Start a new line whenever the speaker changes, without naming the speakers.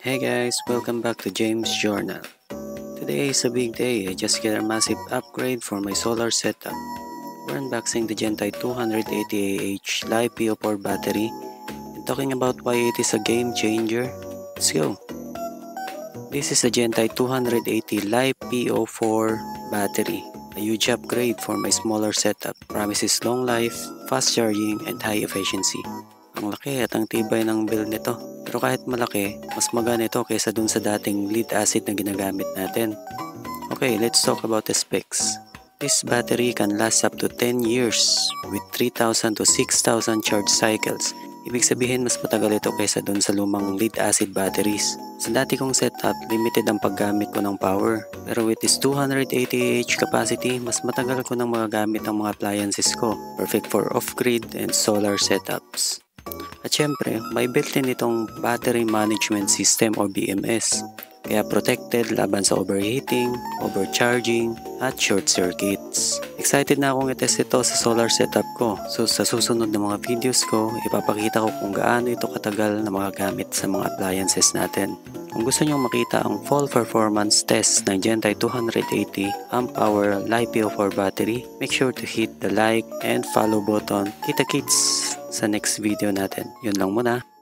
Hey guys, welcome back to James Journal. Today is a big day. I just got a massive upgrade for my solar setup. We're unboxing the Gentai 280Ah LiPo4 battery and talking about why it is a game changer. Let's go! This is a Gentai 280 LiPo4 battery. A huge upgrade for my smaller setup. Promises long life, fast charging, and high efficiency. Ang laki at ang tibay ng build nito. Pero kahit malaki, mas magana ito kaysa dun sa dating lead acid na ginagamit natin. Okay, let's talk about the specs. This battery can last up to 10 years with 3,000 to 6,000 charge cycles. Ibig sabihin mas matagal ito kaysa dun sa lumang lead acid batteries. Sa dati kong setup, limited ang paggamit ko ng power. Pero with this 280Ah capacity, mas matagal ko nang magagamit ang mga appliances ko. Perfect for off-grid and solar setups. At syempre, may built-in itong Battery Management System o BMS. Kaya protected laban sa overheating, overcharging, at short circuits. Excited na akong i-test ito sa solar setup ko. So sa susunod na mga videos ko, ipapakita ko kung gaano ito katagal na magagamit sa mga appliances natin. Kung gusto nyong makita ang full performance test ng Gentai 280 amp-hour LiPo4 battery, make sure to hit the like and follow button. Kita-kits sa next video natin. Yun lang muna.